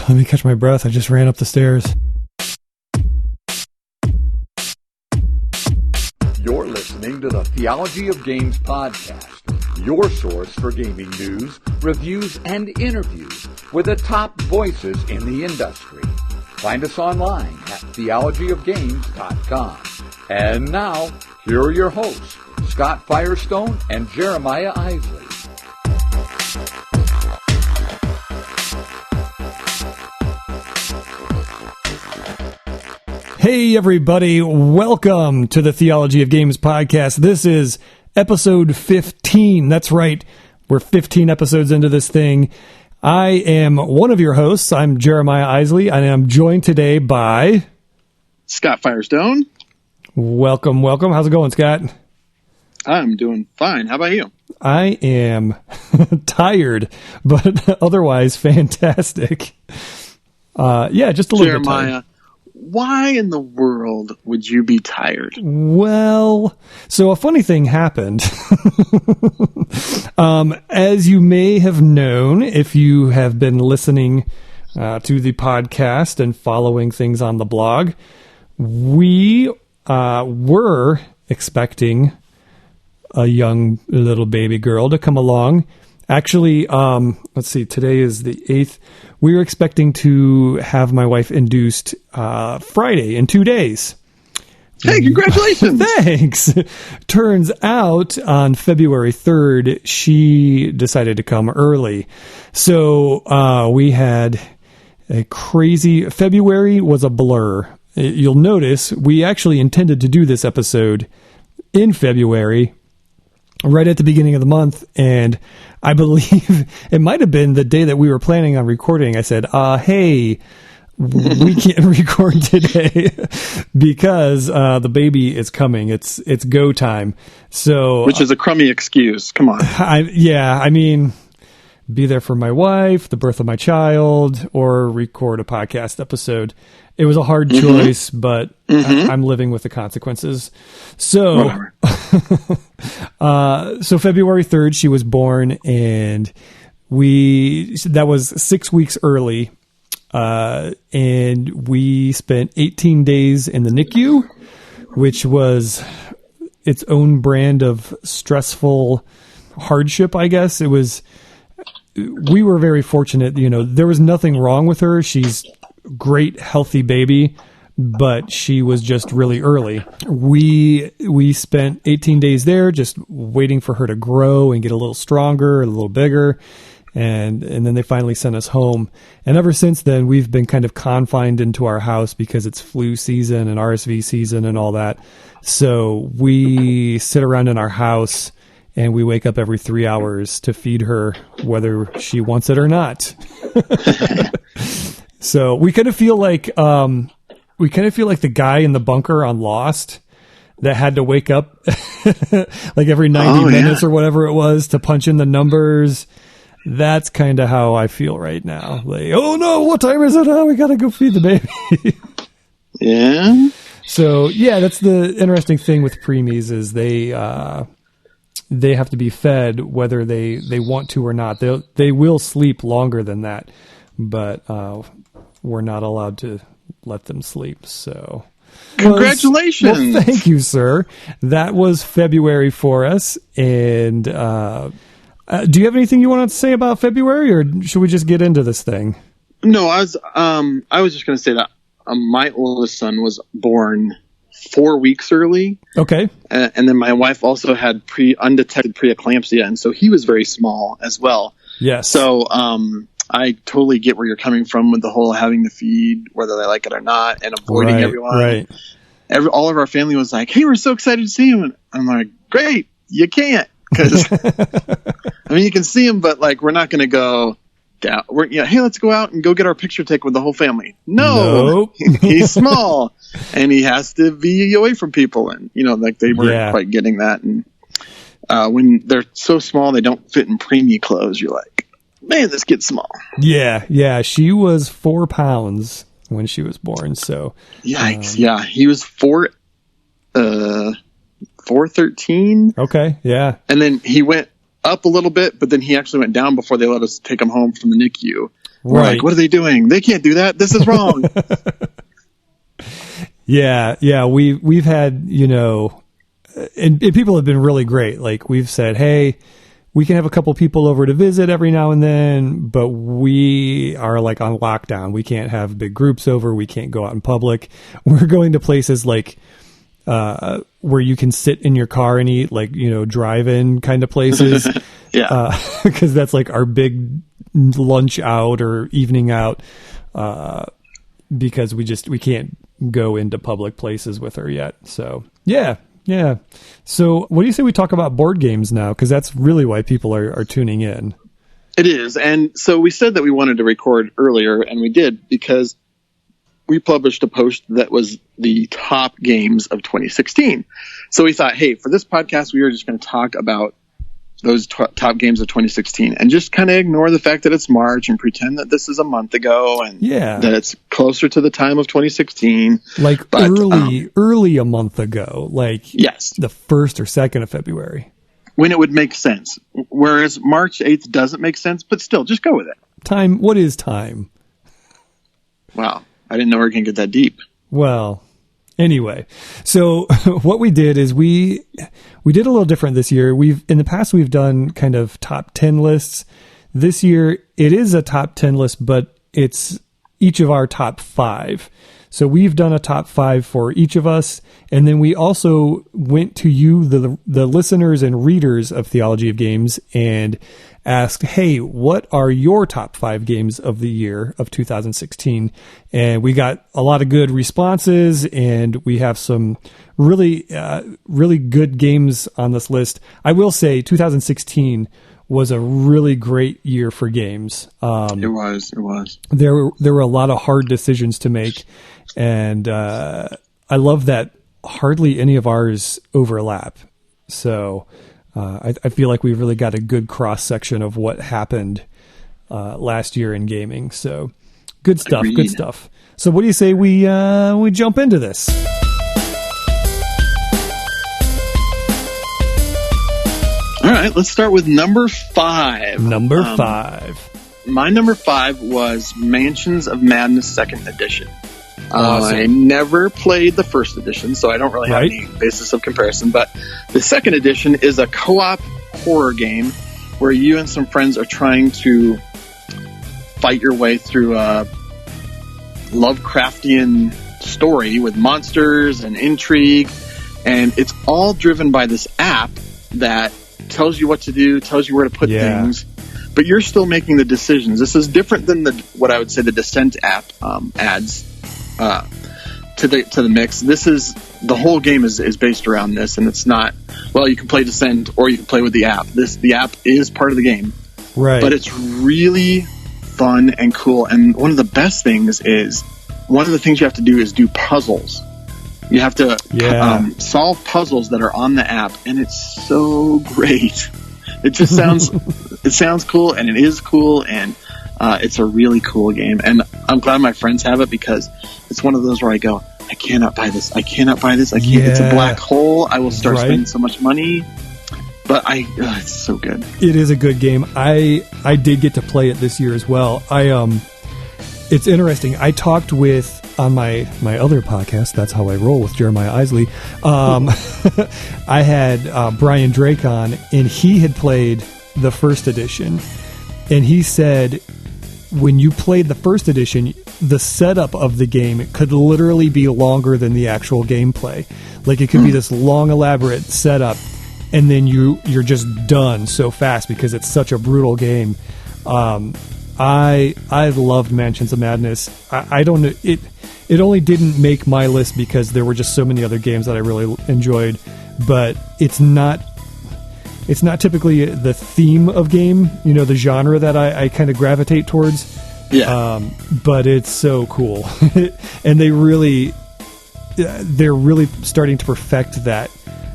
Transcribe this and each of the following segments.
Let me catch my breath. I just ran up the stairs. You're listening to the Theology of Games podcast, your source for gaming news, reviews, and interviews with the top voices in the industry. Find us online at theologyofgames.com. And now, here are your hosts, Scott Firestone and Jeremiah Isley. Hey everybody, welcome to the Theology of Games podcast. This is episode 15. That's right, we're 15 episodes into this thing. I am one of your hosts. I'm Jeremiah Isley, and I'm joined today by... Scott Firestone. Welcome. How's it going, Scott? I'm doing fine. How about you? I am tired, but otherwise fantastic. Just a little bit tired. Jeremiah, why in the world would you be tired? Well, so a funny thing happened. As you may have known, if you have been listening to the podcast and following things on the blog, we were expecting a young little baby girl to come along. Actually, let's see, today is the 8th. We were expecting to have my wife induced Friday in 2 days. Hey, congratulations! Thanks! Turns out on February 3rd, she decided to come early. So we had a crazy... February was a blur. You'll notice we actually intended to do this episode in February, right at the beginning of the month, and I believe it might have been the day that we were planning on recording. I said, hey, we can't record today because the baby is coming. It's go time. So, which is a crummy excuse. Come on. I mean, be there for my wife, the birth of my child, or record a podcast episode. It was a hard choice, but I'm living with the consequences. So, so February 3rd, she was born, and that was 6 weeks early. And we spent 18 days in the NICU, which was its own brand of stressful hardship, I guess. We were very fortunate. There was nothing wrong with her. She's great, healthy baby, but she was just really early. We spent 18 days there just waiting for her to grow and get a little stronger, a little bigger, and then they finally sent us home. And ever since then, we've been kind of confined into our house because it's flu season and RSV season and all that. So we sit around in our house and we wake up every 3 hours to feed her, whether she wants it or not. So we kind of feel like the guy in the bunker on Lost that had to wake up like every 90 minutes or whatever it was to punch in the numbers. That's kind of how I feel right now. Like, oh no, what time is it? Oh, we got to go feed the baby. Yeah. So yeah, that's the interesting thing with preemies is they have to be fed whether they want to or not. They will sleep longer than that, but we're not allowed to let them sleep. So congratulations. Well, thank you, sir. That was February for us. And do you have anything you want to say about February, or should we just get into this thing? No, I was just going to say that my oldest son was born 4 weeks early. Okay. And then my wife also had undetected preeclampsia, and so he was very small as well. Yes. So I totally get where you're coming from with the whole having to feed, whether they like it or not, and avoiding everyone. Right. All of our family was like, hey, we're so excited to see him. And I'm like, great, you can't. Because, I mean, you can see him, but, like, we're not going to go down. Hey, let's go out and go get our picture taken with the whole family. No. Nope. He's small, and he has to be away from people. And, like, they weren't quite getting that. And when they're so small, they don't fit in preemie clothes, you're like, man, this kid's small. Yeah. She was 4 pounds when she was born. So yikes. Yeah, he was 413. Okay, yeah. And then he went up a little bit, but then he actually went down before they let us take him home from the NICU. We're Right. like, what are they doing? They can't do that. This is wrong. Yeah. We've had, and people have been really great. Like we've said, hey, we can have a couple people over to visit every now and then, but we are like on lockdown. We can't have big groups over. We can't go out in public. We're going to places like where you can sit in your car and eat, like, drive-in kind of places. Yeah. Because that's like our big lunch out or evening out, because we can't go into public places with her yet. So yeah. So what do you say we talk about board games now? Because that's really why people are tuning in. It is. And so we said that we wanted to record earlier, and we did, because we published a post that was the top games of 2016. So we thought, hey, for this podcast, we were just going to talk about those top games of 2016 and just kind of ignore the fact that it's March and pretend that this is a month ago and that it's closer to the time of 2016. Like early a month ago, like yes, the 1st or 2nd of February. When it would make sense. Whereas March 8th doesn't make sense, but still, just go with it. Time. What is time? Wow. I didn't know we were going to get that deep. Well, anyway, so what we did is we did a little different this year. In the past, we've done kind of top 10 lists. This year, it is a top 10 list, but it's each of our top 5. So we've done a top 5 for each of us. And then we also went to you, the listeners and readers of Theology of Games, and asked, hey, what are your top 5 games of the year of 2016? And we got a lot of good responses, and we have some really good games on this list. I will say 2016 was a really great year for games. It was. There were a lot of hard decisions to make, and I love that hardly any of ours overlap. So I feel like we've really got a good cross section of what happened last year in gaming. So good stuff. Agreed. Good stuff. So what do you say we jump into this? All right, let's start with number 5. Number 5. My number 5 was Mansions of Madness 2nd Edition. Awesome. I never played the 1st edition, so I don't really have any basis of comparison. But the 2nd edition is a co-op horror game where you and some friends are trying to fight your way through a Lovecraftian story with monsters and intrigue. And it's all driven by this app that tells you what to do, tells you where to put things. But you're still making the decisions. This is different than what I would say the Descent app adds to the mix. This is the whole game is based around this, and it's not, well, you can play Descent or you can play with the app. The app is part of the game, right? But it's really fun and cool. And one of the best things is one of the things you have to do is do puzzles. You have to solve puzzles that are on the app, and it's so great. It just sounds cool, and it is cool, and it's a really cool game. And I'm glad my friends have it, because it's one of those where I go, I cannot buy this. I can't. It's a black hole. I will start spending so much money. But it's so good. It is a good game. I did get to play it this year as well. It's interesting. I talked with, on my other podcast, That's How I Roll, with Jeremiah Isley, I had Brian Drake on, and he had played the 1st edition. And he said, when you played the 1st edition, the setup of the game could literally be longer than the actual gameplay. Like, it could be this long, elaborate setup, and then you're just done so fast because it's such a brutal game. I loved Mansions of Madness. I don't know, it only didn't make my list because there were just so many other games that I really enjoyed, but it's not typically the theme of game, the genre that I kind of gravitate towards. Yeah. But it's so cool. And they're really starting to perfect that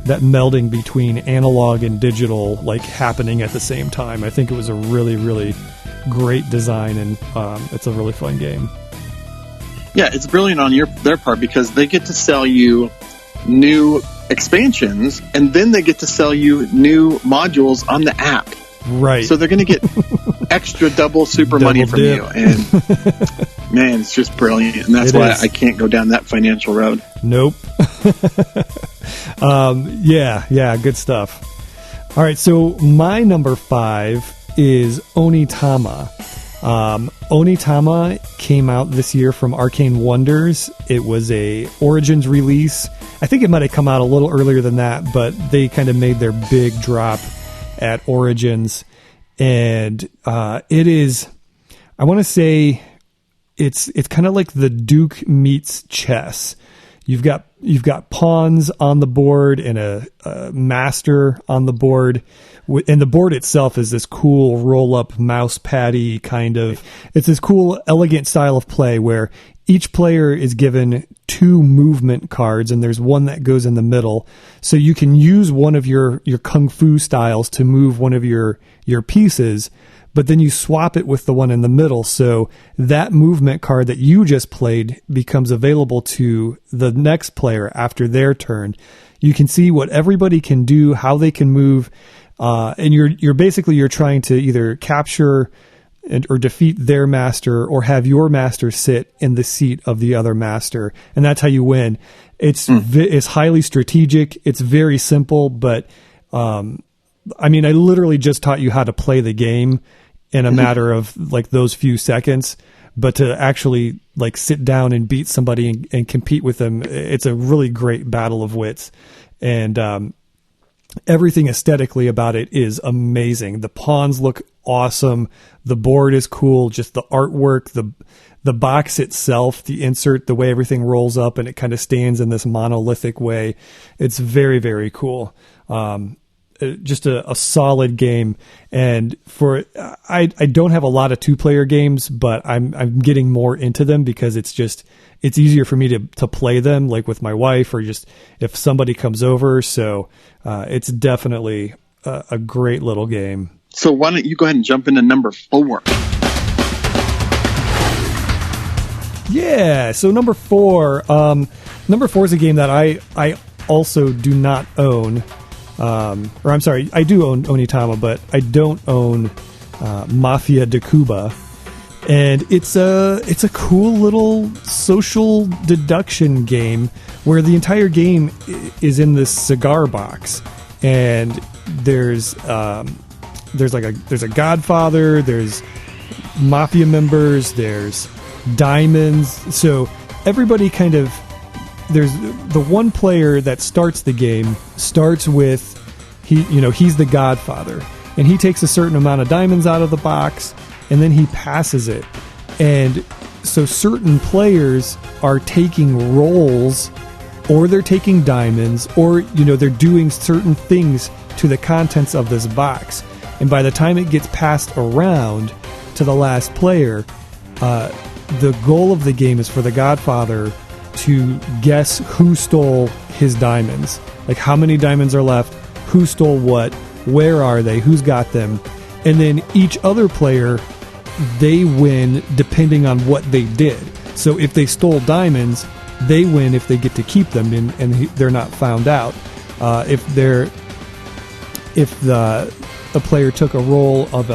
melding between analog and digital, like, happening at the same time. I think it was a really, really great design, and it's a really fun game. Yeah, it's brilliant on their part, because they get to sell you new expansions, and then they get to sell you new modules on the app. Right. So they're going to get extra double super money from dip. you. And man, it's just brilliant. And that's why I can't go down that financial road. Nope. Yeah, good stuff. All right, so my number 5 is Onitama. Onitama came out this year from Arcane Wonders. It was a Origins release. I think it might have come out a little earlier than that, but they kind of made their big drop at Origins. And it is, I want to say, it's kind of like the Duke meets chess. You've got pawns on the board and a master on the board, and the board itself is this cool roll-up mouse paddy kind of. It's this cool, elegant style of play where each player is given 2 movement cards, and there's one that goes in the middle. So you can use one of your kung fu styles to move one of your pieces, but then you swap it with the one in the middle. So that movement card that you just played becomes available to the next player after their turn. You can see what everybody can do, how they can move, and you're trying to either capture or defeat their master or have your master sit in the seat of the other master, and that's how you win. It's highly strategic. It's very simple, but I literally just taught you how to play the game in a matter of like those few seconds, but to actually like sit down and beat somebody and compete with them, it's a really great battle of wits. And everything aesthetically about it is amazing. The pawns look awesome. The board is cool. Just the artwork, the box itself, the insert, the way everything rolls up and it kind of stands in this monolithic way. It's very, very cool. Just a solid game. And I don't have a lot of 2-player games, but I'm getting more into them because it's easier for me to play them like with my wife or just if somebody comes over. So it's definitely a great little game. So why don't you go ahead and jump into number 4? Yeah. So number 4 is a game that I also do not own. Or I'm sorry, I do own Onitama, but I don't own Mafia de Cuba. And it's a cool little social deduction game where the entire game is in this cigar box, and there's a Godfather, there's mafia members, there's diamonds. So everybody kind of. There's the one player that starts the game starts with he's the Godfather, and he takes a certain amount of diamonds out of the box and then he passes it. And so certain players are taking rolls, or they're taking diamonds, or they're doing certain things to the contents of this box. And by the time it gets passed around to the last player, the goal of the game is for the Godfather to guess who stole his diamonds. Like how many diamonds are left, who stole what, where are they, who's got them. And then each other player, they win depending on what they did. So if they stole diamonds, they win if they get to keep them and they're not found out. If the player took a roll of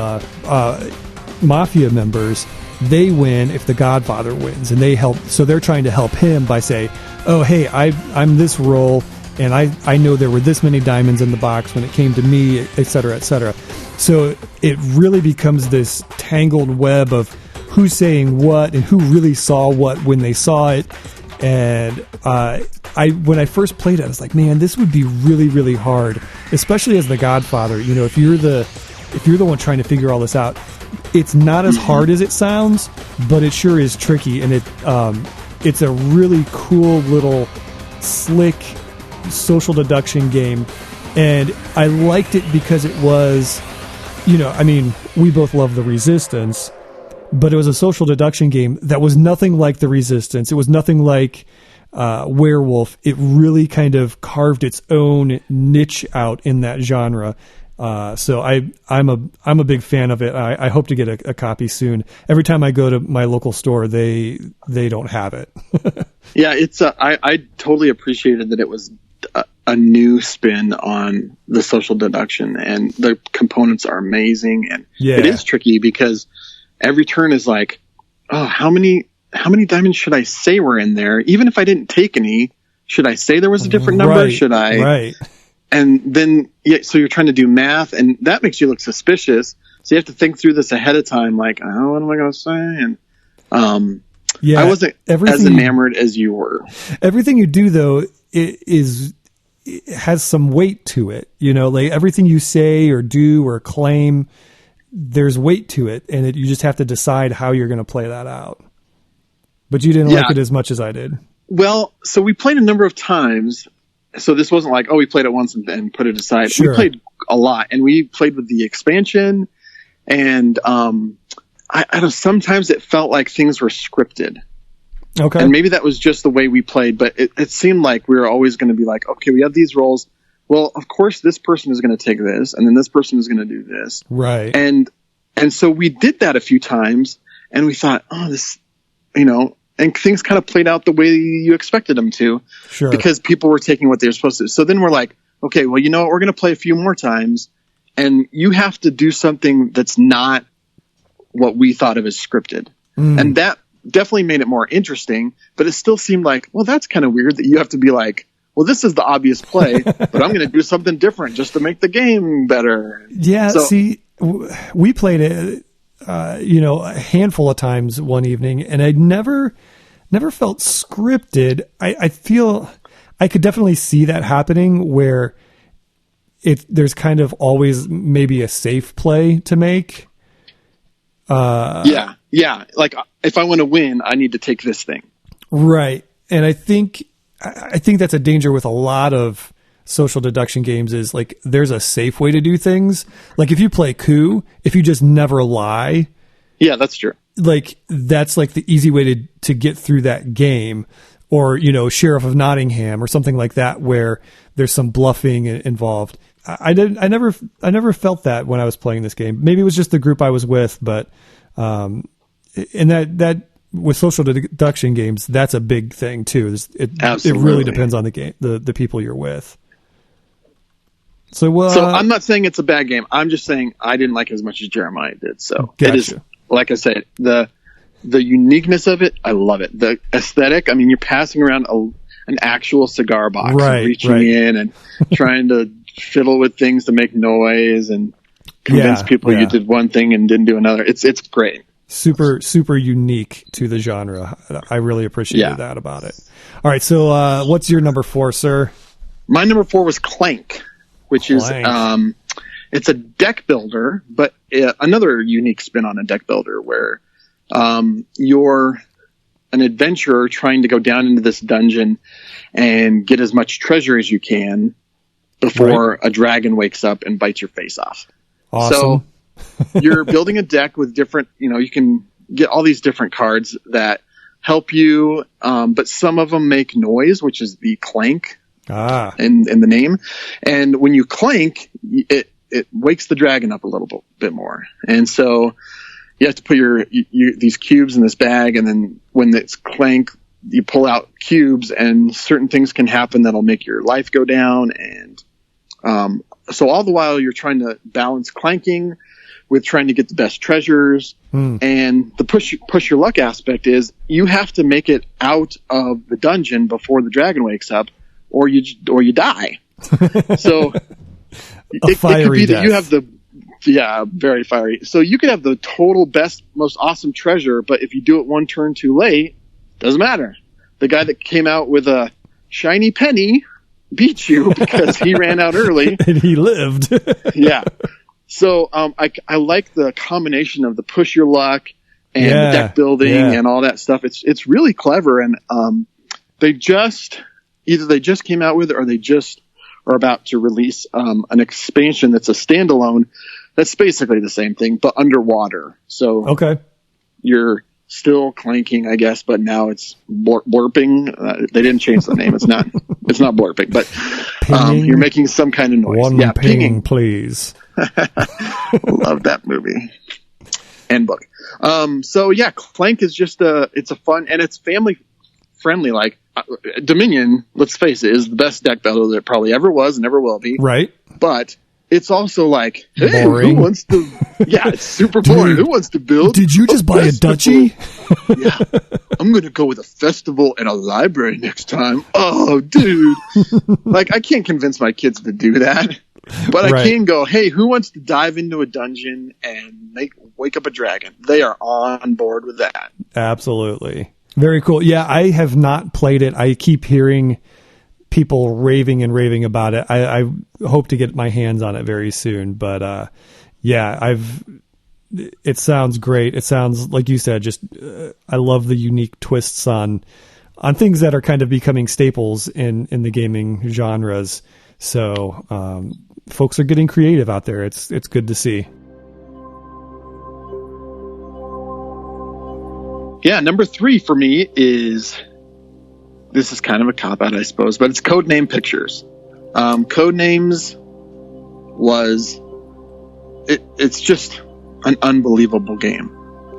mafia members, they win if the Godfather wins, and they help. So they're trying to help him by saying, "Oh, hey, I'm this role, and I know there were this many diamonds in the box when it came to me, etc., etc." So it really becomes this tangled web of who's saying what and who really saw what when they saw it. And when I first played it, I was like, "Man, this would be really, really hard, especially as the Godfather. If you're the one trying to figure all this out." It's not as hard as it sounds, but it sure is tricky, and it's a really cool little slick social deduction game. And I liked it because it was, we both love the Resistance, but it was a social deduction game that was nothing like the Resistance. It was nothing like Werewolf. It really kind of carved its own niche out in that genre. So I'm a big fan of it. I hope to get a copy soon. Every time I go to my local store, they don't have it. Yeah, it's I totally appreciated that it was a new spin on the social deduction, and the components are amazing. And it is tricky because every turn is like, oh, how many diamonds should I say were in there? Even if I didn't take any, should I say there was a different number? Right, should I? Right. And then, so you're trying to do math, and that makes you look suspicious. So you have to think through this ahead of time, like, oh, what am I going to say? And I wasn't as enamored as you were. Everything you do, though, it has some weight to it. You know, like everything you say or do or claim, there's weight to it, and you just have to decide how you're going to play that out. But you didn't like it as much as I did. Well, so we played a number of times. So this wasn't like, oh, we played it once and put it aside. Sure. We played a lot, and we played with the expansion. And I don't know, sometimes it felt like things were scripted. Okay. And maybe that was just the way we played, but it seemed like we were always going to be like, okay, we have these roles. Well, of course, this person is going to take this, and then this person is going to do this. Right. And so we did that a few times, and we thought, oh, this, you know, and things kind of played out the way you expected them to. Sure. Because people were taking what they were supposed to. So then we're like, okay, well, you know what? We're going to play a few more times, and you have to do something that's not what we thought of as scripted. And that definitely made it more interesting, but it still seemed like, well, that's kind of weird that you have to be like, well, this is the obvious play, but I'm going to do something different just to make the game better. Yeah, so, see, we played it, a handful of times one evening, and I never felt scripted. I feel I could definitely see that happening where there's kind of always maybe a safe play to make. Yeah. Like if I want to win, I need to take this thing. Right. And I think that's a danger with a lot of social deduction games is like, there's a safe way to do things. Like if you play coup, if you just never lie. Yeah, that's true. Like that's like the easy way to get through that game, or, you know, Sheriff of Nottingham or something like that, where there's some bluffing involved. I never felt that when I was playing this game. Maybe it was just the group I was with, but, and that with social deduction games, that's a big thing too. It really depends on the game, the people you're with. So I'm not saying it's a bad game. I'm just saying I didn't like it as much as Jeremiah did. So gotcha. It is, like I said, the uniqueness of it, I love it. The aesthetic, I mean, you're passing around an actual cigar box, and reaching in and trying to fiddle with things to make noise and convince people you did one thing and didn't do another. It's great. Super, super unique to the genre. I really appreciated that about it. All right. So, what's your number 4, sir? My number 4 was Clank, which is, it's a deck builder, but another unique spin on a deck builder where, you're an adventurer trying to go down into this dungeon and get as much treasure as you can before a dragon wakes up and bites your face off. Awesome. So you're building a deck with different, you can get all these different cards that help you, but some of them make noise, which is the clank in the name. And when you clank, it wakes the dragon up a little bit more. And so you have to put these cubes in this bag, and then when it's clank, you pull out cubes, and certain things can happen that'll make your life go down. And so all the while you're trying to balance clanking with trying to get the best treasures. And the push your luck aspect is you have to make it out of the dungeon before the dragon wakes up, or you die. So it could be that you have very fiery. So you could have the total best, most awesome treasure, but if you do it one turn too late, doesn't matter. The guy that came out with a shiny penny beat you because he ran out early. And he lived. Yeah. So I like the combination of the push your luck and the deck building and all that stuff. It's really clever, and they just came out with it, or they just are about to release an expansion that's a standalone. That's basically the same thing, but underwater. So you're still clanking, I guess, but now it's blurping. They didn't change the name. It's not blurping, but you're making some kind of noise. One pinging, please. Love that movie and book. So Clank is just it's a fun, and it's friendly. Like Dominion, let's face it, is the best deck builder there probably ever was and ever will be. Right. But it's also like, hey, boring. who wants to? Yeah, it's super boring. Who wants to build? Did you just buy a duchy? Yeah, I'm going to go with a festival and a library next time. Oh, dude. Like, I can't convince my kids to do that. But I can go, hey, who wants to dive into a dungeon and wake up a dragon? They are on board with that. Absolutely. Very cool. Yeah, I have not played it. I keep hearing people raving and raving about it. I hope to get my hands on it very soon. But yeah, it sounds great. It sounds, like you said, just I love the unique twists on things that are kind of becoming staples in the gaming genres. So folks are getting creative out there. It's good to see. Yeah, number 3 for me is, this is kind of a cop-out, I suppose, but it's Codename Pictures. Codenames it's just an unbelievable game.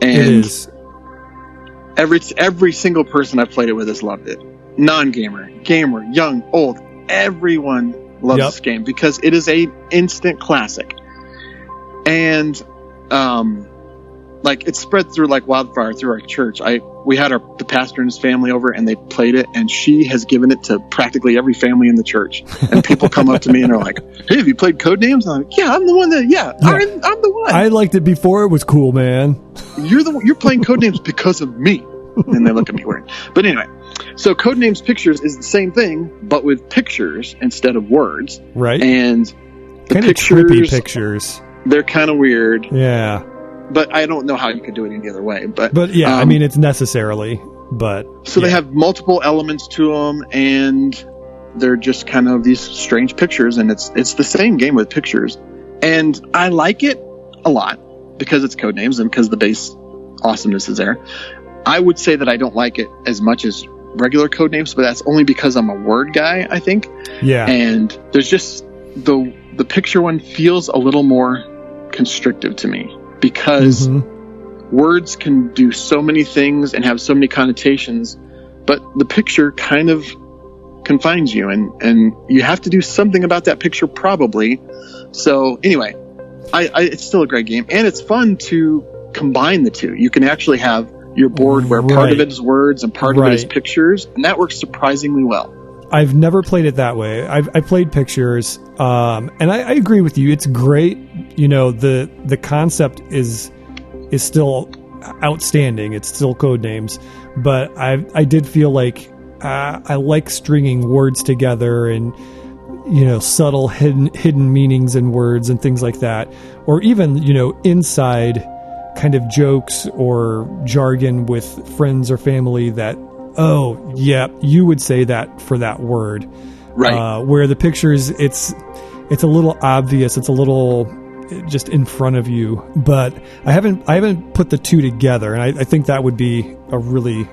And it is. Every single person I've played it with has loved it. Non-gamer, gamer, young, old, everyone loves this game because it is a instant classic. And like, it's spread through like wildfire through our church. We had the pastor and his family over, and they played it, and she has given it to practically every family in the church. And people come up to me and are like, "Hey, have you played Codenames?" I'm like, "Yeah, I'm the one that. Yeah, I'm the one. I liked it before it was cool, man. You're playing Codenames because of me." And they look at me weird. But anyway, so Codenames Pictures is the same thing, but with pictures instead of words. Right. And the kind of trippy pictures. They're kind of weird. Yeah. But I don't know how you could do it any other way. But yeah, I mean, it's necessarily. But so they have multiple elements to them, and they're just kind of these strange pictures, and it's the same game with pictures. And I like it a lot because it's Codenames and because the base awesomeness is there. I would say that I don't like it as much as regular Codenames, but that's only because I'm a word guy, I think. Yeah. And there's just the picture one feels a little more constrictive to me because words can do so many things and have so many connotations, but the picture kind of confines you, and you have to do something about that picture probably. So anyway, it's still a great game, and it's fun to combine the two. You can actually have your board where part of it is words and part of it is pictures, and that works surprisingly well. I've never played it that way. I played pictures, and I agree with you. It's great. You know, the concept is still outstanding. It's still Codenames, but I did feel like I like stringing words together and, you know, subtle hidden meanings in words and things like that, or even, you know, inside kind of jokes or jargon with friends or family that, oh yeah, you would say that for that word, right? Where the pictures, it's a little obvious, it's a little just in front of you. But I haven't put the two together, and I think that would be a really,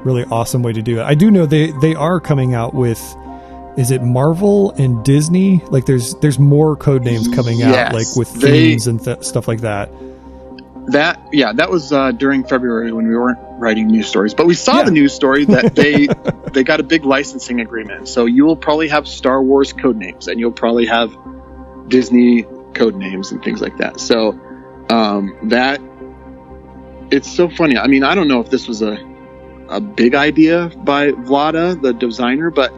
really awesome way to do it. I do know they are coming out with, is it Marvel and Disney? Like there's more Codenames coming out, like with themes and stuff like that. That was during February when we weren't writing news stories, but we saw the news story that they got a big licensing agreement. So you will probably have Star Wars Codenames, and you'll probably have Disney Codenames and things like that. So that it's so funny. I mean, I don't know if this was a big idea by Vlada, the designer, but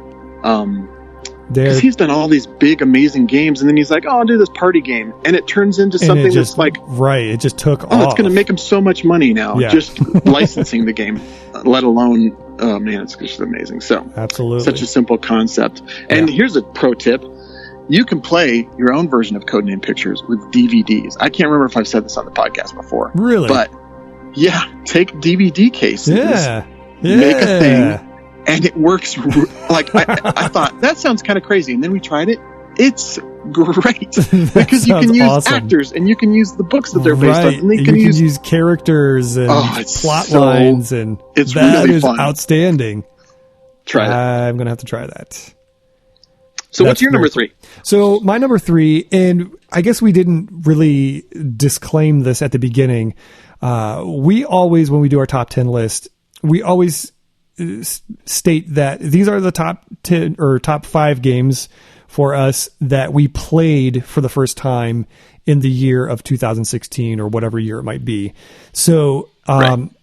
because he's done all these big, amazing games, and then he's like, "Oh, I'll do this party game," and it turns into something that's like, it just took off. It's going to make him so much money now, just licensing the game, let alone, oh man, it's just amazing. So, absolutely, such a simple concept. And here's a pro tip: you can play your own version of Codename Pictures with DVDs. I can't remember if I've said this on the podcast before, really, but take DVD cases, make a thing. And it works. Like I thought that sounds kind of crazy, and then we tried it. It's great because you can use actors, and you can use the books that they're based on, and you can use characters and plot lines, and it's really fun. Outstanding. Try that. I'm gonna have to try that. So what's your number 3? So my number 3, and I guess we didn't really disclaim this at the beginning. We always, when we do our top 10 list, we always state that these are the top 10 or top 5 games for us that we played for the first time in the year of 2016 or whatever year it might be. So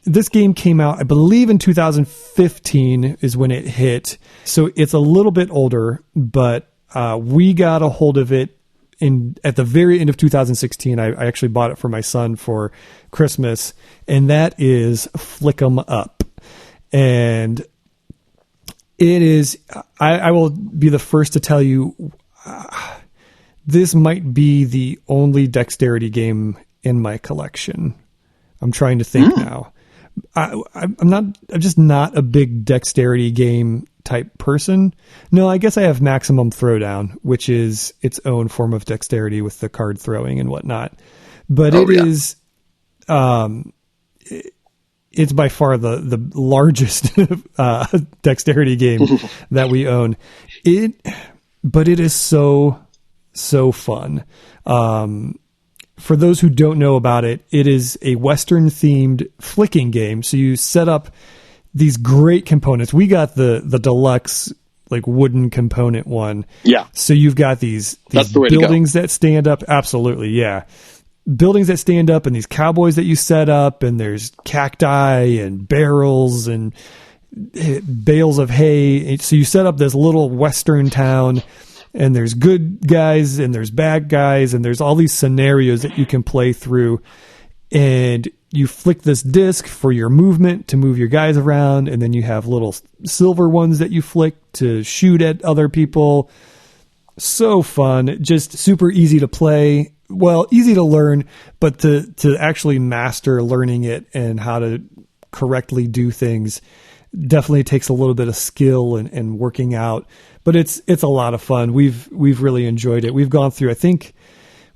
this game came out, I believe, in 2015 is when it hit. So it's a little bit older, but we got a hold of it at the very end of 2016. I actually bought it for my son for Christmas, and that is Flick 'em Up. And it is, I will be the first to tell you, this might be the only dexterity game in my collection. I'm trying to think now. I'm just not a big dexterity game type person. No, I guess I have Maximum Throwdown, which is its own form of dexterity with the card throwing and whatnot. But is, it's by far the largest dexterity game that we own. But it is so fun. For those who don't know about it, it is a Western themed flicking game. So you set up these great components. We got the deluxe, like, wooden component one. Yeah. So you've got these buildings that stand up. Absolutely. Yeah. Buildings that stand up and these cowboys that you set up, and there's cacti and barrels and bales of hay. So you set up this little Western town, and there's good guys and there's bad guys, and there's all these scenarios that you can play through, and you flick this disc for your movement to move your guys around. And then you have little silver ones that you flick to shoot at other people. So fun, just super easy to play. Well, easy to learn, but to actually master learning it and how to correctly do things definitely takes a little bit of skill and working out, but it's a lot of fun. We've really enjoyed it. We've gone through, I think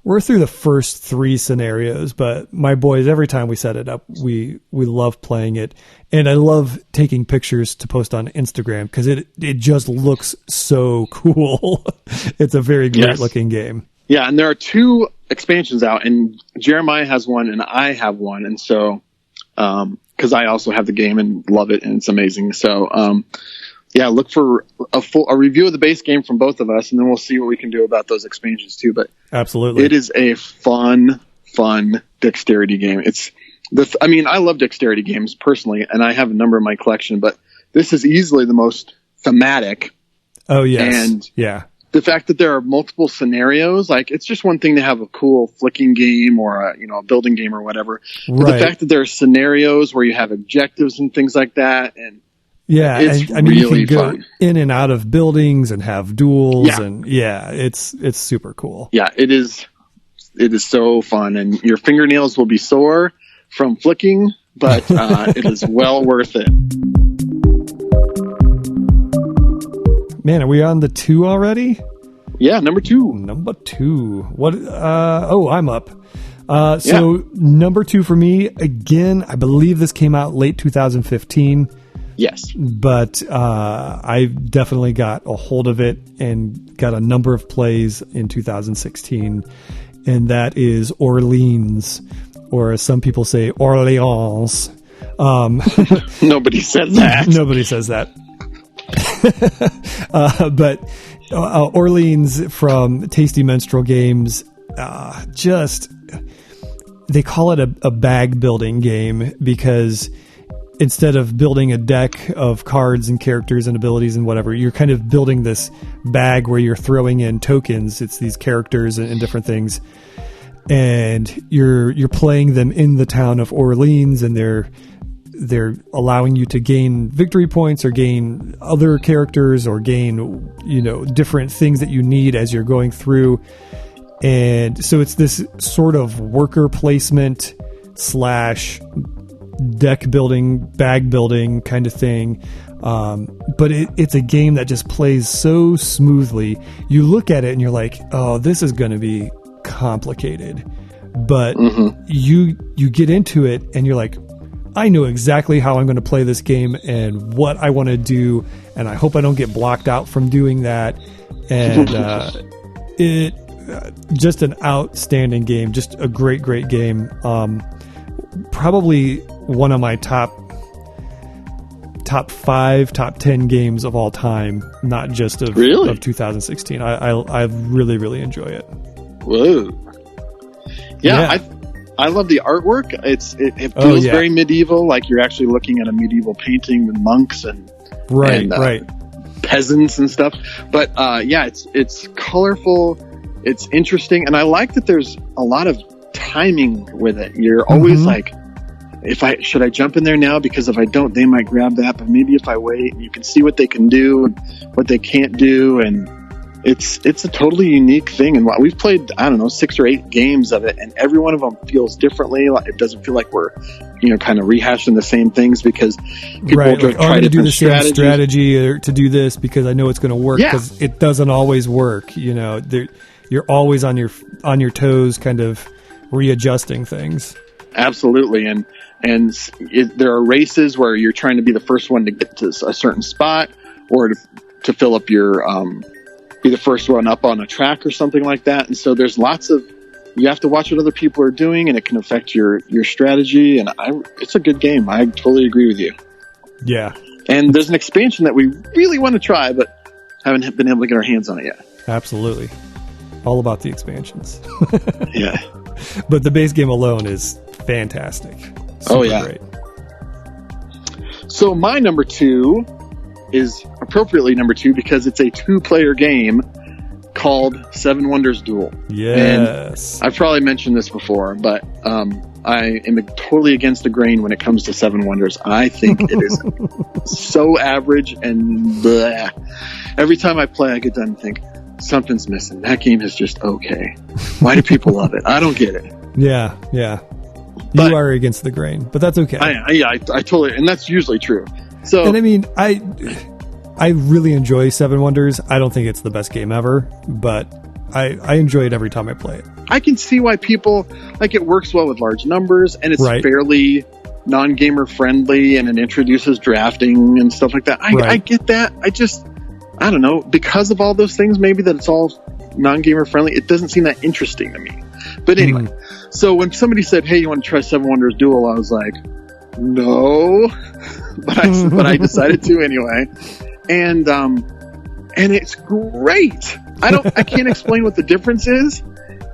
we're through the first 3 scenarios, but my boys, every time we set it up, we love playing it. And I love taking pictures to post on Instagram because it just looks so cool. It's a very great looking game. Yeah. And there are 2 expansions out, and Jeremiah has one and I have one. And so, cause I also have the game and love it, and it's amazing. So, look for a review of the base game from both of us, and then we'll see what we can do about those expansions too. But absolutely, it is a fun dexterity game. I love dexterity games personally, and I have a number in my collection, but this is easily the most thematic. Oh yes. And yeah. The fact that there are multiple scenarios, like, it's just one thing to have a cool flicking game or a building game or whatever. But the fact that there are scenarios where you have objectives and things like that, and yeah, it's really you can go fun. In and out of buildings and have duels, and it's super cool. Yeah, it is so fun, and your fingernails will be sore from flicking, but it is well worth it. Man, are we on the 2 already? Yeah, number 2. Number 2. What? I'm up. So number 2 for me, again, I believe this came out late 2015. Yes. But I definitely got a hold of it and got a number of plays in 2016. And that is Orleans, or as some people say, Orleans. Nobody says that. Nobody says that. But Orleans from Tasty Minstrel Games, they call it a bag building game because instead of building a deck of cards and characters and abilities and whatever, you're kind of building this bag where you're throwing in tokens. It's these characters and different things, and you're playing them in the town of Orleans, and they're allowing you to gain victory points or gain other characters or gain, different things that you need as you're going through. And so it's this sort of worker placement / deck building, bag building kind of thing. But it's a game that just plays so smoothly. You look at it and you're like, oh, this is going to be complicated. But you get into it and you're like, I know exactly how I'm going to play this game and what I want to do, and I hope I don't get blocked out from doing that. And just an outstanding game, just a great game. Probably one of my top top 5, top 10 games of all time, not just of 2016. I really, really enjoy it. Whoa. Yeah. I love the artwork. It feels very medieval, like you're actually looking at a medieval painting with monks and peasants and stuff. But it's colorful. It's interesting, and I like that there's a lot of timing with it. You're always like, should I jump in there now? Because if I don't, they might grab that. But maybe if I wait, you can see what they can do and what they can't do, and it's a totally unique thing. And we've played, 6 or 8 games of it, and every one of them feels differently. It doesn't feel like we're, kind of rehashing the same things, because people try to do the same strategy or to do this because I know it's going to work, because it doesn't always work. You're always on your toes, kind of readjusting things. Absolutely, and there are races where you're trying to be the first one to get to a certain spot, or to fill up your be the first one up on a track or something like that. And so there's you have to watch what other people are doing, and it can affect your strategy. And it's a good game. I totally agree with you. Yeah. And there's an expansion that we really want to try, but haven't been able to get our hands on it yet. Absolutely. All about the expansions. Yeah. But the base game alone is fantastic. Super great. So my number 2 is appropriately number 2 because it's a 2-player game called Seven Wonders Duel. Yes. And I've probably mentioned this before, but I am totally against the grain when it comes to Seven Wonders. I think it is so average and bleh. Every time I play, I get done and think, something's missing. That game is just okay. Why do people love it? I don't get it. Yeah. But you are against the grain, but that's okay. I totally, and that's usually true. So, and I mean, I really enjoy Seven Wonders. I don't think it's the best game ever, but I enjoy it every time I play it. I can see why people it works well with large numbers, and it's fairly non-gamer friendly, and it introduces drafting and stuff like that. I get that. I don't know, because of all those things, maybe that it's all non-gamer friendly, it doesn't seem that interesting to me. But anyway, so when somebody said, hey, you want to try Seven Wonders Duel, I was like, no, but I decided to anyway. And it's great. I can't explain what the difference is.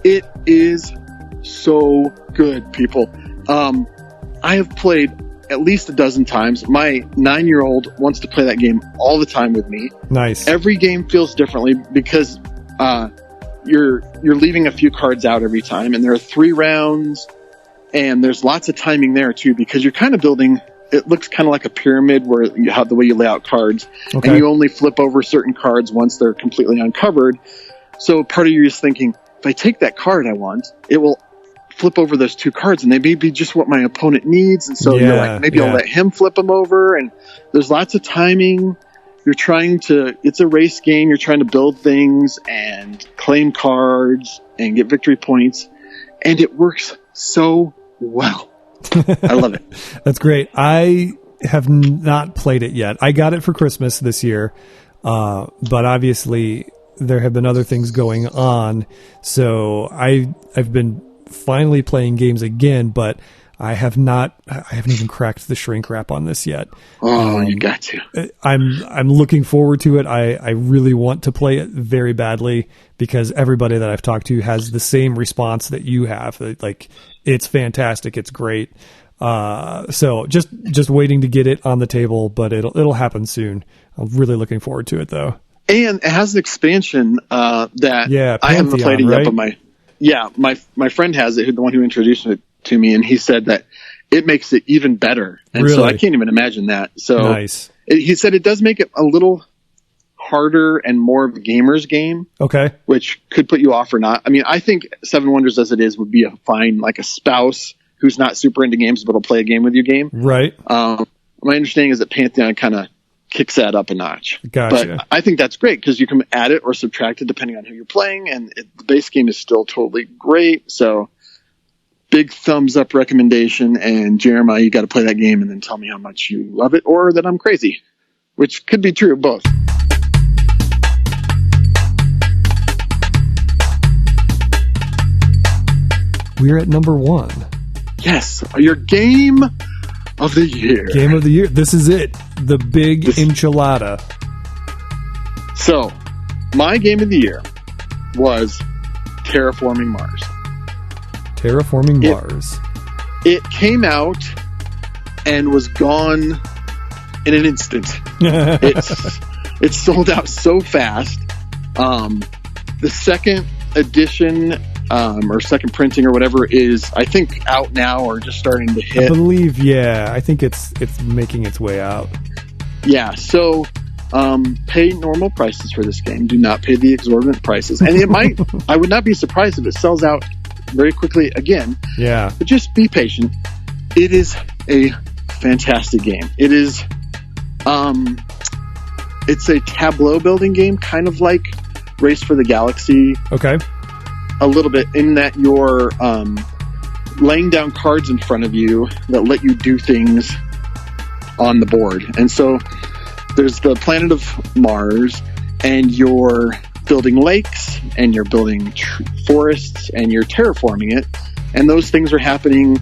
It is so good, people. I have played at least a dozen times. My 9-year-old wants to play that game all the time with me. Nice. Every game feels differently because you're leaving a few cards out every time, and there are 3 rounds, and there's lots of timing there too, because you're kind of building. It looks kind of like a pyramid where you have the way you lay out cards, and you only flip over certain cards once they're completely uncovered. So part of you is thinking, if I take that card I want, it will flip over those 2 cards, and they may be just what my opponent needs. And so you're like, maybe I'll let him flip them over. And there's lots of timing. It's a race game. You're trying to build things and claim cards and get victory points. And it works so well. I love it. That's great. I have not played it yet. I got it for Christmas this year. But obviously there have been other things going on. So I've been finally playing games again, but I haven't even cracked the shrink wrap on this yet. Oh, you got to. I'm looking forward to it. I really want to play it very badly because everybody that I've talked to has the same response that you have. Like, it's fantastic. It's great. So just waiting to get it on the table, but it'll happen soon. I'm really looking forward to it though. And it has an expansion, that I haven't played it yet, but my friend has it, the one who introduced it to me, and he said that it makes it even better. And so I can't even imagine that. So nice. He said it does make it a little harder and more of a gamer's game. Okay. Which could put you off or not. I mean, I think Seven Wonders as it is would be a fine, like a spouse who's not super into games but will play a game with you game. Right. My understanding is that Pantheon kind of kicks that up a notch. Gotcha. But I think that's great because you can add it or subtract it depending on who you're playing, and the base game is still totally great. So big thumbs up recommendation. And Jeremiah, you got to play that game and then tell me how much you love it or that I'm crazy, which could be true of both. We're at number 1. Yes, your game of the year. Game of the year. This is it. The big enchilada. So, my game of the year was Terraforming Mars. Terraforming Mars. It came out and was gone in an instant. It sold out so fast. The second edition or second printing or whatever is, I think, out now or just starting to hit. I believe, yeah. I think it's making its way out. Yeah, so pay normal prices for this game. Do not pay the exorbitant prices. And it might, I would not be surprised if it sells out very quickly again. Yeah. But just be patient. It is a fantastic game. It is, it's a tableau building game, kind of like Race for the Galaxy. Okay. A little bit, in that you're laying down cards in front of you that let you do things on the board. And so there's the planet of Mars, and you're building lakes, and you're building forests, and you're terraforming it. And those things are happening,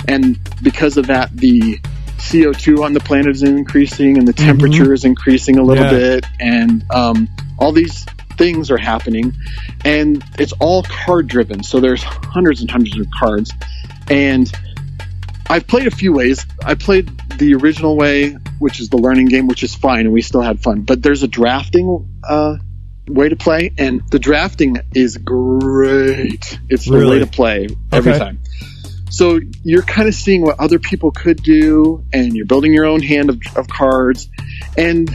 and because of that, the CO2 on the planet is increasing, and the temperature is increasing a little bit, and all these things are happening, and it's all card driven. So there's hundreds and hundreds of cards, and I've played a few ways. I played the original way, which is the learning game, which is fine, and we still had fun. But there's a drafting way to play, and the drafting is great. It's the way to play every time. So you're kind of seeing what other people could do, and you're building your own hand of cards, and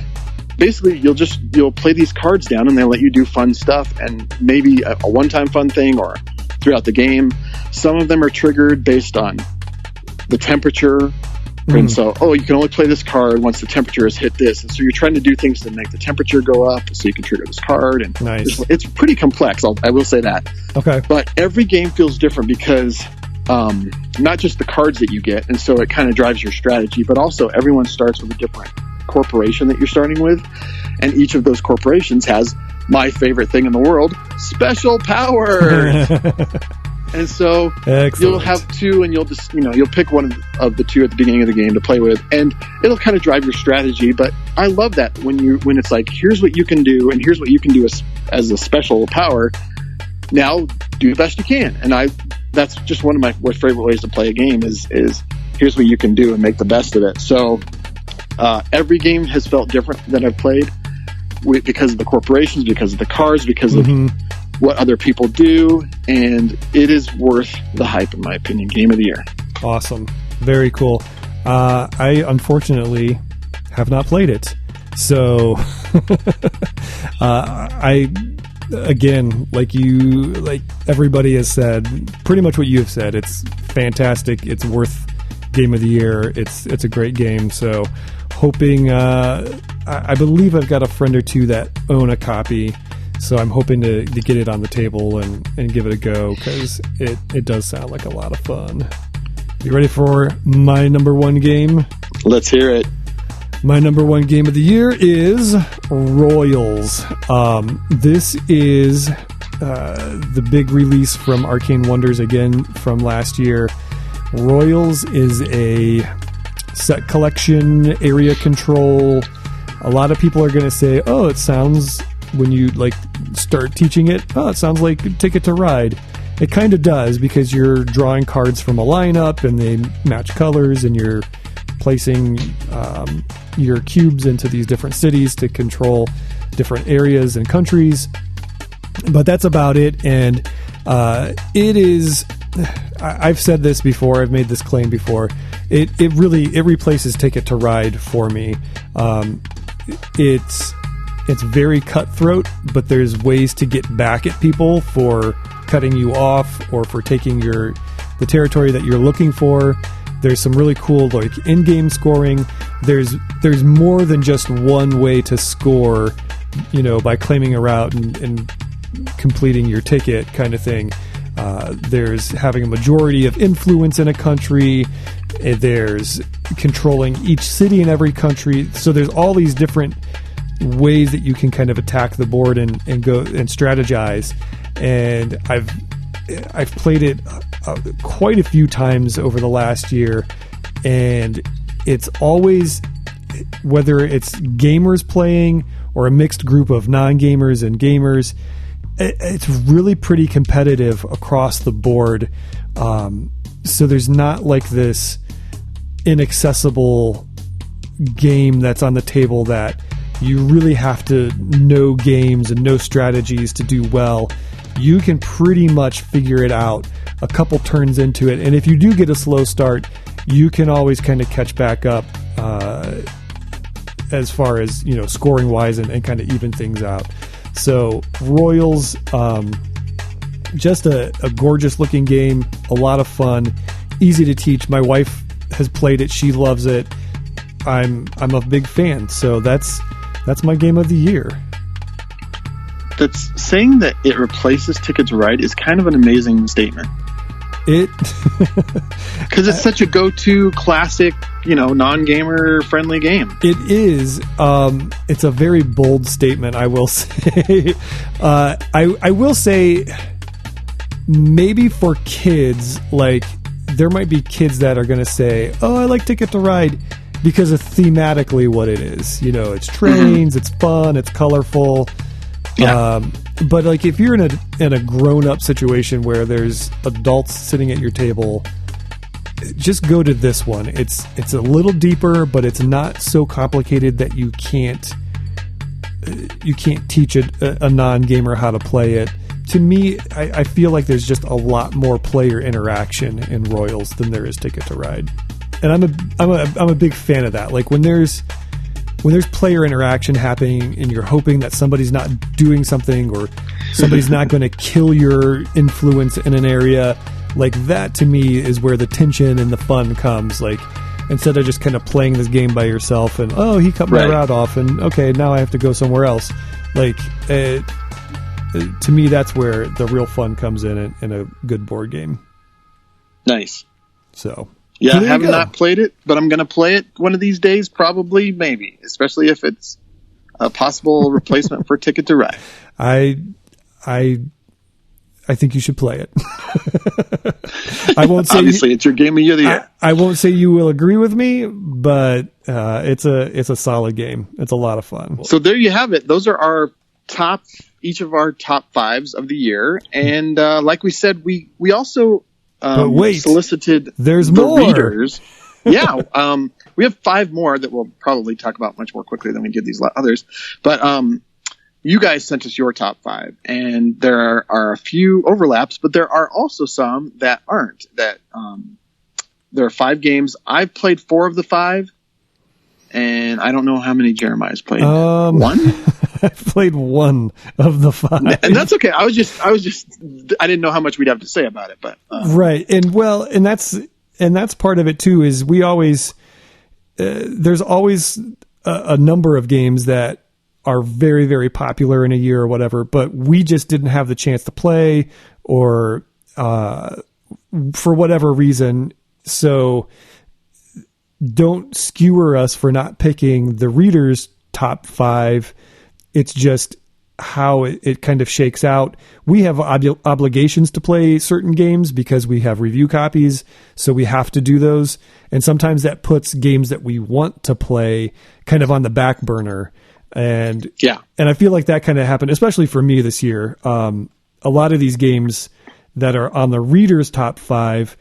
basically you'll play these cards down, and they let you do fun stuff, and maybe a one-time fun thing or throughout the game. Some of them are triggered based on the temperature. And so, you can only play this card once the temperature has hit this. And so you're trying to do things to make the temperature go up so you can trigger this card. And it's pretty complex, I will say that. Okay. But every game feels different because not just the cards that you get, and so it kind of drives your strategy, but also everyone starts with a different corporation that you're starting with. And each of those corporations has my favorite thing in the world, special powers. And so you'll have two, and you'll just, you'll pick one of the two at the beginning of the game to play with, and it'll kind of drive your strategy. But I love that when it's like, here's what you can do, and here's what you can do as a special power. Now do the best you can. And that's just one of my favorite ways to play a game is here's what you can do and make the best of it. So every game has felt different that I've played because of the corporations, because of the cards, because of what other people do, and it is worth the hype, in my opinion. Game of the year. Awesome. Very cool. I unfortunately have not played it, so again, like everybody has said, pretty much what you have said. It's fantastic. It's worth game of the year. It's a great game. So hoping, I believe I've got a friend or two that own a copy. So I'm hoping to get it on the table and give it a go, because it does sound like a lot of fun. You ready for my number one game? Let's hear it. My number one game of the year is Royals. This is the big release from Arcane Wonders, again from last year. Royals is a set collection, area control. A lot of people are going to say, oh, it sounds, when you start teaching it, it sounds like Ticket to Ride. It kind of does, because you're drawing cards from a lineup and they match colors, and you're placing your cubes into these different cities to control different areas and countries. But that's about it. And it is, I've said this before, I've made this claim before, it replaces Ticket to Ride for me. It's very cutthroat, but there's ways to get back at people for cutting you off or for taking the territory that you're looking for. There's some really cool in-game scoring. There's more than just one way to score, by claiming a route and completing your ticket kind of thing. There's having a majority of influence in a country. There's controlling each city in every country. So there's all these different ways that you can kind of attack the board and go and strategize. And I've played it quite a few times over the last year, and it's always, whether it's gamers playing or a mixed group of non-gamers and gamers, it's really pretty competitive across the board. So there's not like this inaccessible game that's on the table that you really have to know games and know strategies to do well. You can pretty much figure it out a couple turns into it, and if you do get a slow start, you can always kind of catch back up as far as, you know, scoring wise, and kind of even things out. So Royals, just a gorgeous looking game, a lot of fun, easy to teach. My wife has played it, she loves it. I'm a big fan, so that's my game of the year. That's saying that it replaces Ticket to Ride is kind of an amazing statement. Because it's such a go-to classic, you know, non-gamer friendly game. It is. It's a very bold statement, I will say. I will say, maybe for kids, like, there might be kids that are going to say, oh, I like Ticket to Ride because of thematically what it is. You know, it's trains, it's fun, it's colorful. Yeah. But like, if you're in a grown-up situation where there's adults sitting at your table, just go to this one. It's a little deeper, but it's not so complicated that you can't teach a non-gamer how to play it. To me, I feel like there's just a lot more player interaction in Royals than there is Ticket to Ride, and I'm a big fan of that. Like, when there's player interaction happening and you're hoping that somebody's not doing something or somebody's not going to kill your influence in an area, like, that to me is where the tension and the fun comes. Like, instead of just kind of playing this game by yourself and, oh, he cut my route off and okay, now I have to go somewhere else. Like, to me, that's where the real fun comes in a good board game. Nice. So... yeah, I have not played it, but I'm going to play it one of these days, probably, maybe, especially if it's a possible replacement for Ticket to Ride. I think you should play it. I won't say obviously it's your game of the year. I won't say you will agree with me, but it's a solid game. It's a lot of fun. So there you have it. Those are each of our top fives of the year, and like we said, we also. But wait, solicited there's the more readers. Yeah, we have 5 more that we'll probably talk about much more quickly than we did these others. But you guys sent us your top 5, and there are a few overlaps, but there are also some that aren't. That there are 5 games. I've played 4 of the 5, and I don't know how many Jeremiah's played. 1. I've played 1 of the 5, and that's okay. I didn't know how much we'd have to say about it, but right, and that's part of it too. Is we always there's always a number of games that are very, very popular in a year or whatever, but we just didn't have the chance to play, or for whatever reason. So don't skewer us for not picking the readers' top 5. It's just how it kind of shakes out. We have obligations to play certain games because we have review copies, so we have to do those. And sometimes that puts games that we want to play kind of on the back burner. And I feel like that kind of happened, especially for me this year. A lot of these games that are on the reader's top 5,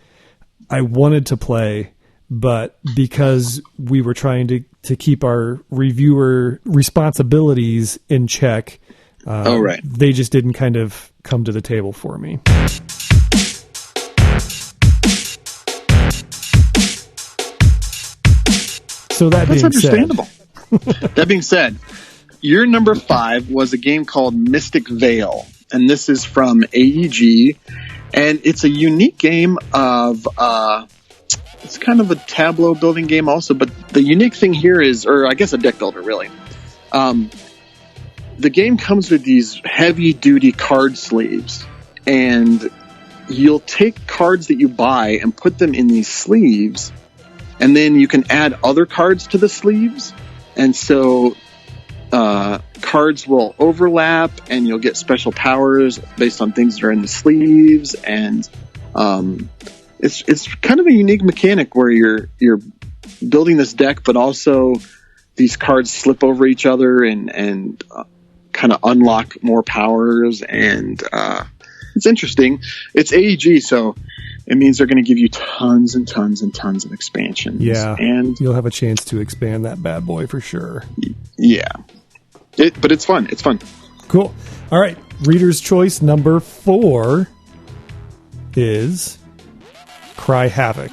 I wanted to play, but because we were trying to keep our reviewer responsibilities in check, they just didn't kind of come to the table for me. So that's understandable. That being said, your number 5 was a game called Mystic Vale, and this is from AEG, and it's a unique game of it's kind of a tableau building game also, but the unique thing here is, or I guess a deck builder really. The game comes with these heavy duty card sleeves, and you'll take cards that you buy and put them in these sleeves, and then you can add other cards to the sleeves, and so cards will overlap, and you'll get special powers based on things that are in the sleeves, and it's kind of a unique mechanic where you're building this deck, but also these cards slip over each other and kind of unlock more powers. And it's interesting. It's AEG, so it means they're going to give you tons and tons and tons of expansions. Yeah, and you'll have a chance to expand that bad boy for sure. Yeah. But it's fun. It's fun. Cool. All right. Reader's choice number 4 is Cry Havoc.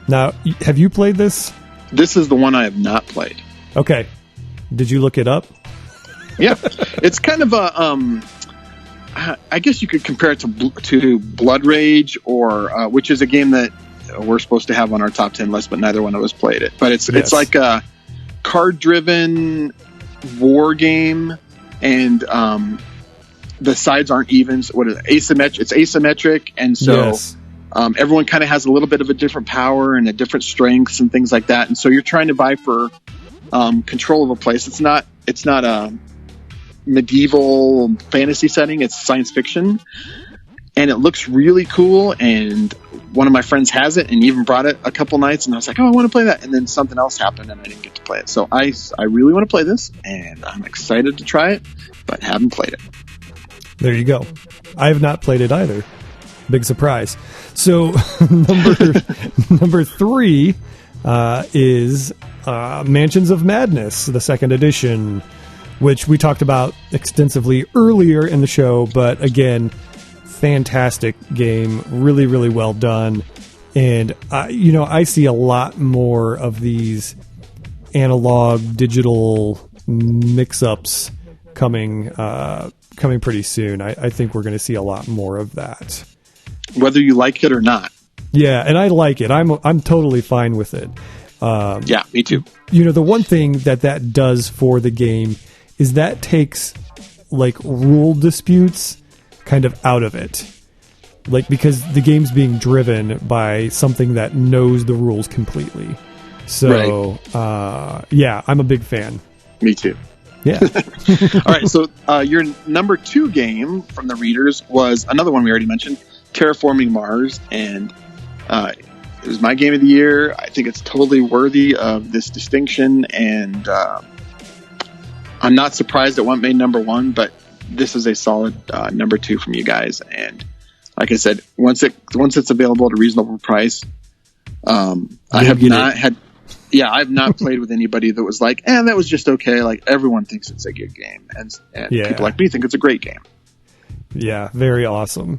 Now, have you played this? This is the one I have not played. Okay. Did you look it up? Yeah. It's kind of a, I guess you could compare it to Blood Rage, or which is a game that we're supposed to have on our top 10 list, but neither one of us played it. But it's like a card-driven war game, and the sides aren't even. What is it? Asymmetric? It's asymmetric, and so everyone kind of has a little bit of a different power and a different strengths and things like that. And so you're trying to vie for control of a place. It's not a medieval fantasy setting. It's science fiction, and it looks really cool. And one of my friends has it and even brought it a couple nights, and I was like, oh, I want to play that. And then something else happened and I didn't get to play it. So I really want to play this, and I'm excited to try it, but haven't played it. There you go. I have not played it either. Big surprise. So number 3 is Mansions of Madness, the second edition, which we talked about extensively earlier in the show, but again, fantastic game, really, really well done. And I see a lot more of these analog digital mix-ups coming pretty soon. I think we're going to see a lot more of that, whether you like it or not. Yeah, and I like it. I'm totally fine with it. Yeah, me too. The one thing that does for the game is that takes like rule disputes kind of out of it. Like, because the game's being driven by something that knows the rules completely. So, right. Yeah, I'm a big fan. Me too. Yeah. All right, so your number 2 game from the readers was another one we already mentioned, Terraforming Mars, and it was my game of the year. I think it's totally worthy of this distinction, and I'm not surprised it wasn't made number 1, but this is a solid number 2 from you guys. And like I said, once it's available at a reasonable price, I've not played with anybody that was like, that was just okay. Like, everyone thinks it's a good game, and people like me think it's a great game. Yeah, very awesome.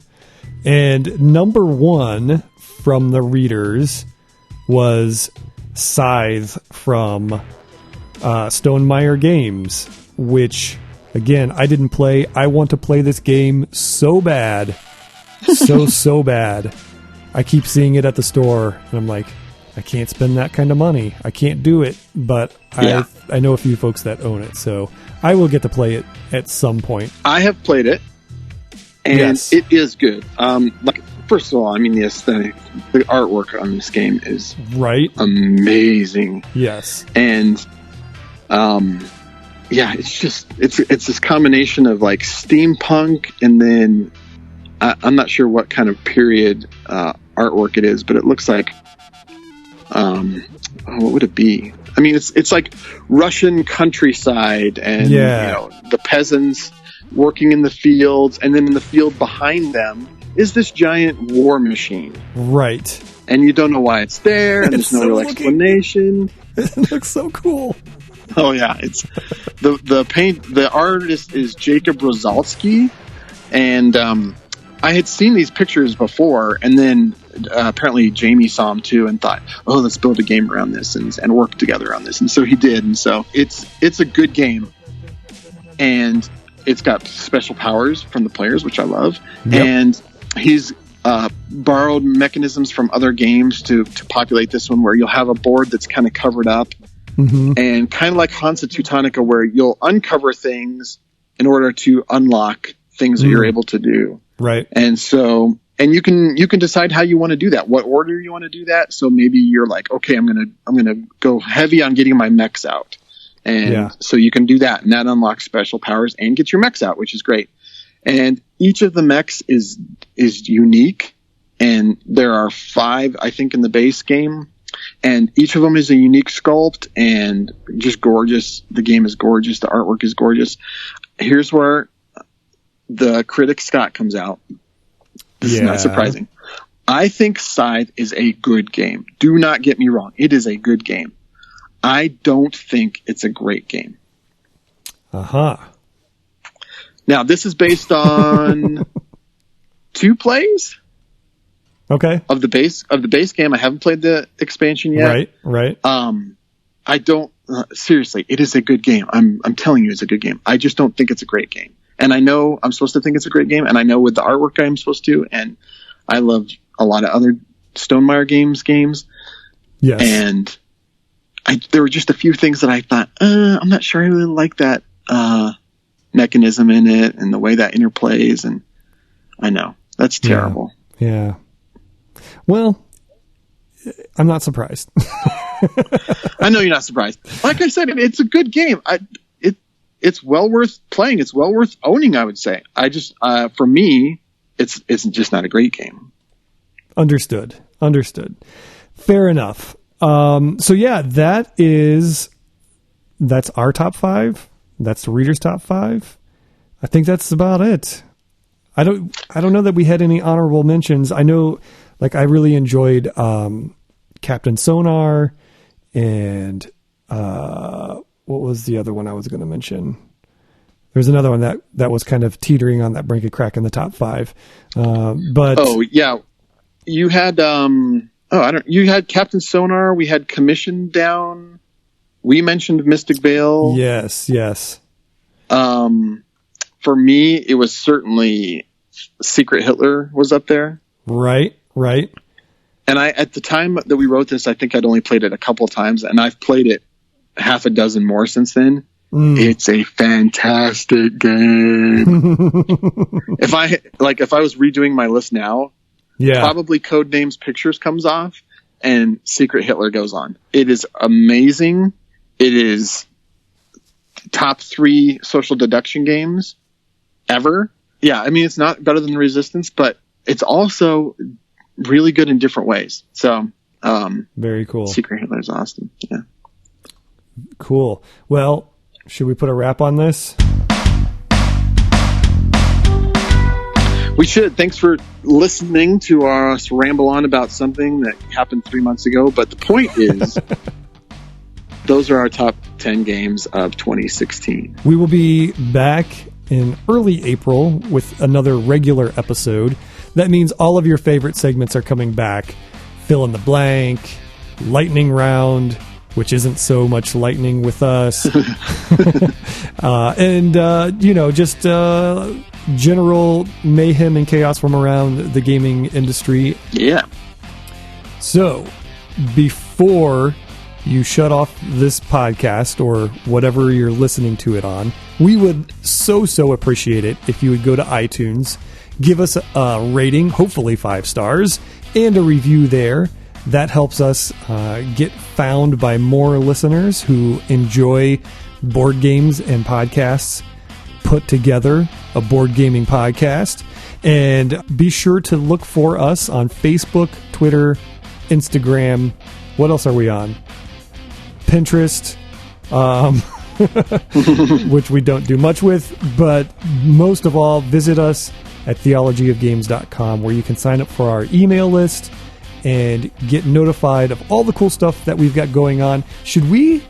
And number 1 from the readers was Scythe from Stonemaier Games, which, again, I didn't play. I want to play this game so bad. So bad. I keep seeing it at the store, and I'm like, I can't spend that kind of money. I can't do it, but I know a few folks that own it, so I will get to play it at some point. I have played it, and it is good. First of all, I mean, the aesthetic, the artwork on this game is amazing. Yes. And it's this combination of like steampunk, and then I'm not sure what kind of period artwork it is, but it looks like what would it be? I mean, it's like Russian countryside, and the peasants working in the fields, and then in the field behind them is this giant war machine. Right. And you don't know why it's there, and there's no real explanation. It looks so cool. Oh yeah, it's the artist is Jacob Rosalski, and I had seen these pictures before, and then apparently Jamie saw them too and thought, oh, let's build a game around this and work together on this. And so he did. And so it's a good game, and it's got special powers from the players, which I love. Yep. And he's borrowed mechanisms from other games to populate this one, where you'll have a board that's kind of covered up, and kind of like Hansa Teutonica, where you'll uncover things in order to unlock things that you're able to do. Right. And so, and you can decide how you want to do that, what order you want to do that. So maybe you're like, okay, I'm going to go heavy on getting my mechs out. And so you can do that, and that unlocks special powers and gets your mechs out, which is great. And each of the mechs is unique, and there are 5, I think, in the base game. and each of them is a unique sculpt and just gorgeous. The game is gorgeous. The artwork is gorgeous. Here's where the critic Scott comes out. This is not surprising. I think Scythe is a good game. Do not get me wrong. It is a good game. I don't think it's a great game. Uh-huh. Now, this is based on 2 plays. Okay. Of the base game. I haven't played the expansion yet. Right. I don't seriously, it is a good game. I'm telling you it's a good game. I just don't think it's a great game. And I know I'm supposed to think it's a great game, and I know with the artwork I'm supposed to, and I love a lot of other Stonemaier games. Yes. And there were just a few things that I thought, I'm not sure I really like that mechanism in it and the way that interplays, and I know that's terrible. Yeah. Well, I'm not surprised. I know you're not surprised. Like I said, it's a good game. It's well worth playing. It's well worth owning, I would say. I just, for me, it's just not a great game. Understood. Fair enough. So yeah, that's our top 5. That's the reader's top 5. I think that's about it. I don't know that we had any honorable mentions. I know, like, I really enjoyed Captain Sonar, and what was the other one I was going to mention? There's another one that was kind of teetering on that brink of crack in the top 5. But you had you had Captain Sonar. We had Commission Down. We mentioned Mystic Veil. Yes. For me, it was certainly Secret Hitler was up there. Right. And at the time that we wrote this, I think I'd only played it a couple of times, and I've played it half a dozen more since then. It's a fantastic game. If I was redoing my list now, probably Codenames Pictures comes off and Secret Hitler goes on. It is amazing. It is top 3 social deduction games ever. Yeah, I mean, it's not better than Resistance, but it's also really good in different ways. So, very cool. Secret Hitler is awesome. Yeah. Cool. Well, should we put a wrap on this? We should. Thanks for listening to us ramble on about something that happened 3 months ago. But the point is, those are our top 10 games of 2016. We will be back in early April with another regular episode. That means all of your favorite segments are coming back. Fill in the blank, lightning round, which isn't so much lightning with us, and just general mayhem and chaos from around the gaming industry. Yeah. So, before you shut off this podcast or whatever you're listening to it on, we would so appreciate it if you would go to iTunes, give us a rating, hopefully 5 stars, and a review there. That helps us get found by more listeners who enjoy board games and podcasts, put together a board gaming podcast. And be sure to look for us on Facebook, Twitter, Instagram. What else are we on? Pinterest, which we don't do much with. But most of all, visit us at theologyofgames.com, where you can sign up for our email list and get notified of all the cool stuff that we've got going on. Should we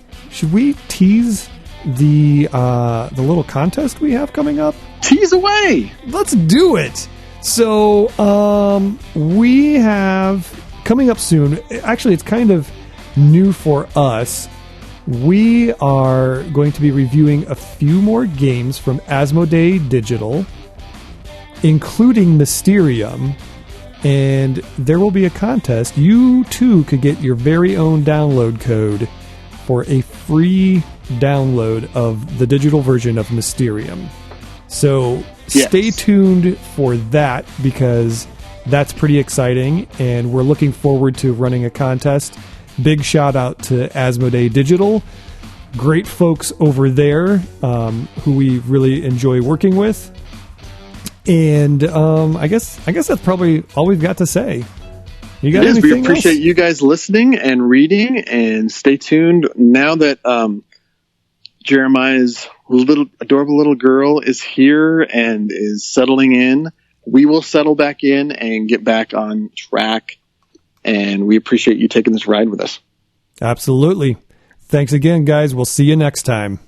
tease the little contest we have coming up? Tease away. Let's do it. So we have coming up soon. Actually, it's kind of new for us. We are going to be reviewing a few more games from Asmodee Digital, including Mysterium. And there will be a contest. You too could get your very own download code for a free download of the digital version of Mysterium. So stay tuned for that, because that's pretty exciting, and we're looking forward to running a contest. Big shout out to Asmodee Digital. Great folks over there who we really enjoy working with. And I guess that's probably all we've got to say. You got It is. We anything appreciate else? you guys listening and reading, and stay tuned now that Jeremiah's adorable little girl is here and is settling in. We will settle back in and get back on track, and we appreciate you taking this ride with us. Absolutely. Thanks again, guys. We'll see you next time.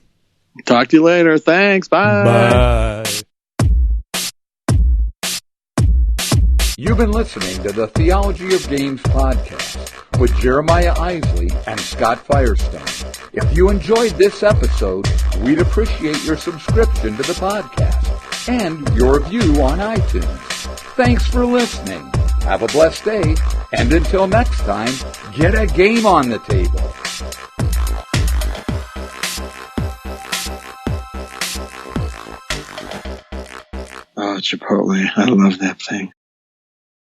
Talk to you later. Thanks. Bye. Bye. You've been listening to the Theology of Games podcast with Jeremiah Isley and Scott Firestone. If you enjoyed this episode, we'd appreciate your subscription to the podcast and your review on iTunes. Thanks for listening. Have a blessed day, and until next time, get a game on the table. Oh, Chipotle. I love that thing.